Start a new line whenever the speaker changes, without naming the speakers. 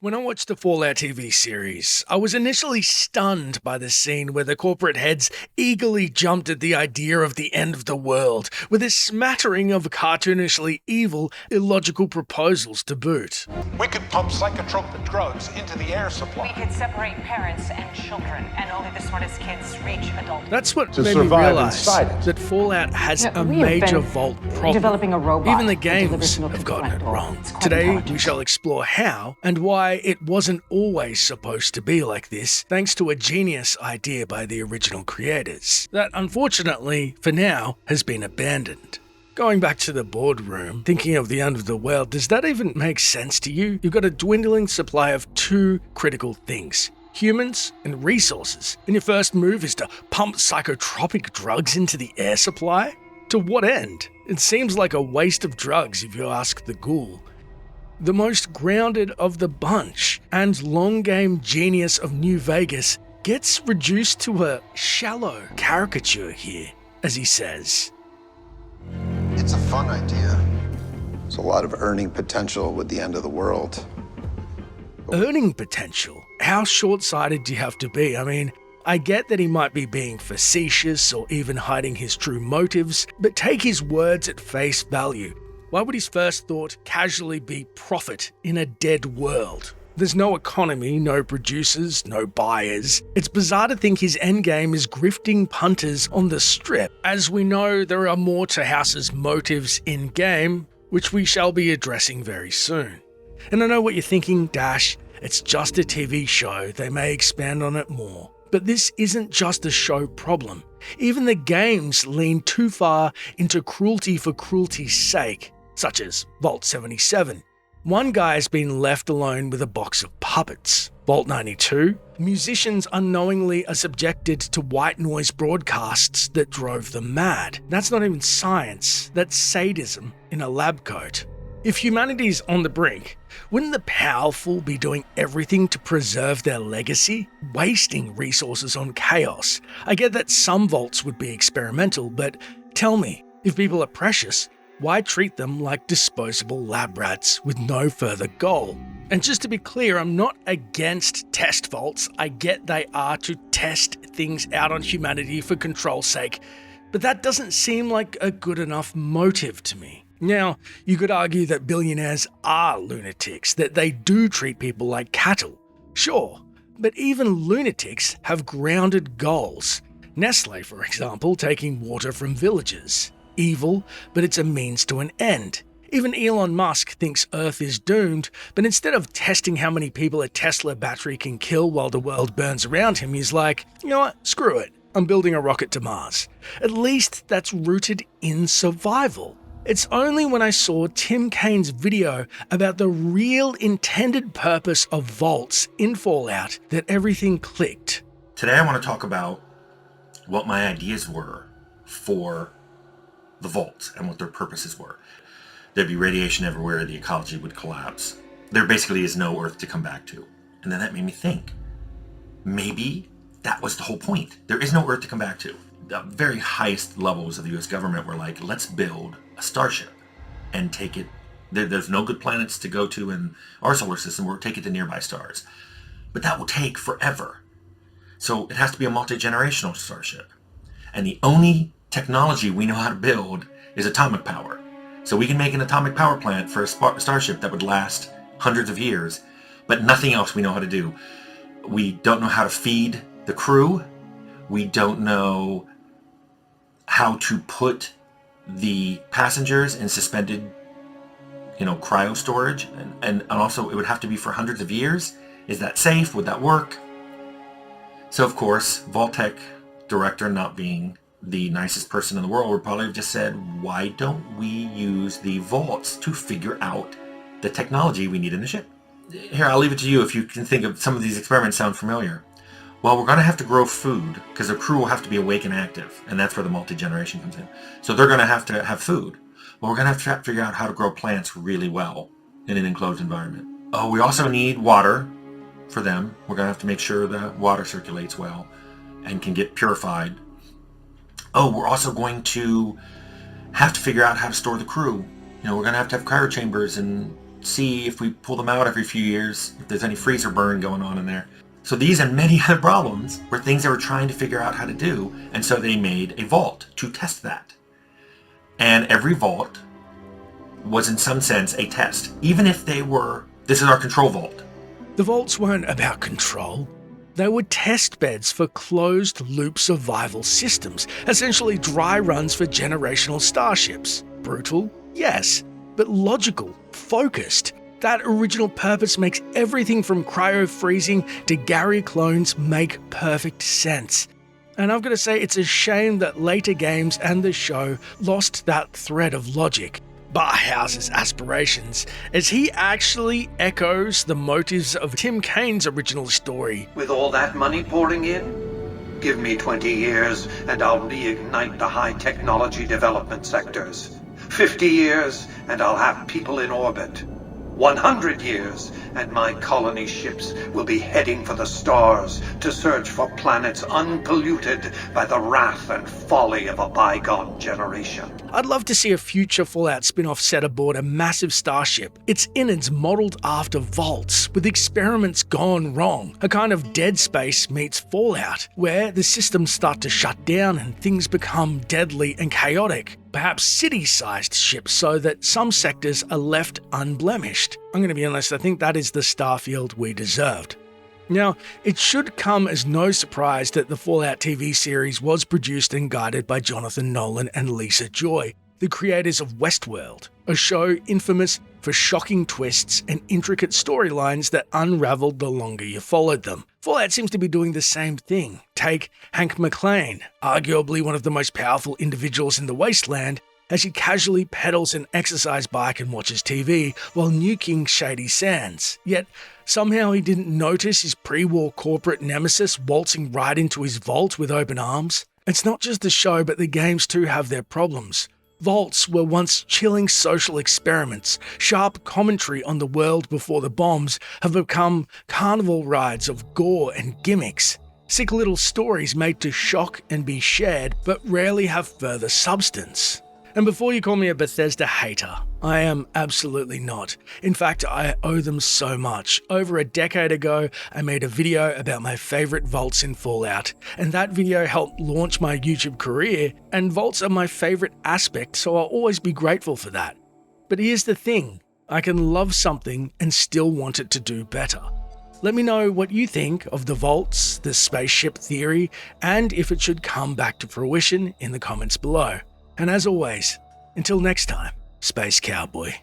When I watched the Fallout TV series, I was initially stunned by the scene where the corporate heads eagerly jumped at the idea of the end of the world, with a smattering of cartoonishly evil, illogical proposals to boot.
We could pump psychotropic drugs into the air
We
supply.
could separate parents and children, and only the smartest kids reach adulthood.
That's what
To
made me
survive
realize
inside it.
that Fallout has
Yeah,
a
we have
major
been
vault problem.
developing a robot
Even the
that delivers
games
milk
have
to the
gotten it
front door.
wrong.
It's quite
Today,
intelligent.
we shall explore how and why it wasn't always supposed to be like this, thanks to a genius idea by the original creators, that unfortunately, for now, has been abandoned. Going back to the boardroom, thinking of the end of the world, does that even make sense to you? You've got a dwindling supply of two critical things: humans and resources, and your first move is to pump psychotropic drugs into the air supply? To what end? It seems like a waste of drugs if you ask the ghoul. The most grounded of the bunch and long game genius of New Vegas gets reduced to a shallow caricature here, as he says.
It's a fun idea. There's a lot of earning potential with the end of the world.
Earning potential? How short-sighted do you have to be? I mean, I get that he might be being facetious or even hiding his true motives, but take his words at face value. Why would his first thought casually be profit in a dead world? There's no economy, no producers, no buyers. It's bizarre to think his endgame is grifting punters on the strip. As we know, there are more to House's motives in-game, which we shall be addressing very soon. And I know what you're thinking, Dash, it's just a TV show, they may expand on it more. But this isn't just a show problem. Even the games lean too far into cruelty for cruelty's sake, such as Vault 77. One guy's been left alone with a box of puppets. Vault 92, musicians unknowingly are subjected to white noise broadcasts that drove them mad. That's not even science, that's sadism in a lab coat. If humanity's on the brink, wouldn't the powerful be doing everything to preserve their legacy, wasting resources on chaos? I get that some vaults would be experimental, but tell me, if people are precious, why treat them like disposable lab rats with no further goal? And just to be clear, I'm not against test vaults. I get they are to test things out on humanity for control's sake, but that doesn't seem like a good enough motive to me. Now, you could argue that billionaires are lunatics, that they do treat people like cattle. Sure, but even lunatics have grounded goals. Nestle, for example, taking water from villagers. Evil, but it's a means to an end. Even Elon Musk thinks Earth is doomed, but instead of testing how many people a Tesla battery can kill while the world burns around him, he's like, you know what, screw it, I'm building a rocket to Mars. At least that's rooted in survival. It's only when I saw Tim Kane's video about the real intended purpose of vaults in Fallout that everything clicked.
Today I want to talk about what my ideas were for the vaults and what their purposes were. There'd be radiation everywhere, the ecology would collapse. There basically is no Earth to come back to. And then that made me think, maybe that was the whole point. There is no Earth to come back to. The very highest levels of the US government were like, let's build a starship and take it. There's no good planets to go to in our solar system. We'll take it to nearby stars. But that will take forever. So it has to be a multi-generational starship. And the only technology we know how to build is atomic power. So we can make an atomic power plant for a starship that would last hundreds of years, but nothing else we know how to do. We don't know how to feed the crew. We don't know how to put the passengers in suspended, cryo storage. And also it would have to be for hundreds of years. Is that safe? Would that work? So of course, Vault-Tec director, not being the nicest person in the world, would probably have just said, why don't we use the vaults to figure out the technology we need in the ship? Here, I'll leave it to you if you can think of some of these experiments sound familiar. Well, we're going to have to grow food because the crew will have to be awake and active, and that's where the multi-generation comes in. So they're going to have food. Well, we're going to have to figure out how to grow plants really well in an enclosed environment. Oh, we also need water for them. We're going to have to make sure the water circulates well and can get purified. Oh, we're also going to have to figure out how to store the crew. We're going to have cryo chambers and see if we pull them out every few years, if there's any freezer burn going on in there. So these and many other problems were things they were trying to figure out how to do, and so they made a vault to test that. And every vault was in some sense a test, even if they were, this is our control vault.
The vaults weren't about control. They were test beds for closed-loop survival systems, essentially dry runs for generational starships. Brutal? Yes, but logical, focused. That original purpose makes everything from cryo-freezing to Gary clones make perfect sense. And I've got to say, it's a shame that later games and the show lost that thread of logic. Barhouse's aspirations, as he actually echoes the motives of Tim Kane's original story.
With all that money pouring in, give me 20 years and I'll reignite the high technology development sectors. 50 years and I'll have people in orbit. 100 years and my colony ships will be heading for the stars to search for planets unpolluted by the wrath and folly of a bygone generation.
I'd love to see a future Fallout spin-off set aboard a massive starship, its innards modelled after vaults, with experiments gone wrong, a kind of Dead Space meets Fallout, where the systems start to shut down and things become deadly and chaotic. Perhaps city-sized ships so that some sectors are left unblemished. I'm going to be honest, I think that is the Starfield we deserved. Now, it should come as no surprise that the Fallout TV series was produced and guided by Jonathan Nolan and Lisa Joy, the creators of Westworld, a show infamous for shocking twists and intricate storylines that unraveled the longer you followed them. Fallout seems to be doing the same thing. Take Hank McClane, arguably one of the most powerful individuals in the wasteland, as he casually pedals an exercise bike and watches TV while nuking Shady Sands. Yet, somehow he didn't notice his pre-war corporate nemesis waltzing right into his vault with open arms. It's not just the show, but the games too have their problems. Vaults were once chilling social experiments. Sharp commentary on the world before the bombs have become carnival rides of gore and gimmicks. Sick little stories made to shock and be shared, but rarely have further substance. And before you call me a Bethesda hater, I am absolutely not. In fact, I owe them so much. Over a decade ago, I made a video about my favourite vaults in Fallout, and that video helped launch my YouTube career, and vaults are my favourite aspect, so I'll always be grateful for that. But here's the thing, I can love something and still want it to do better. Let me know what you think of the vaults, the spaceship theory, and if it should come back to fruition in the comments below. And as always, until next time, Space Cowboy.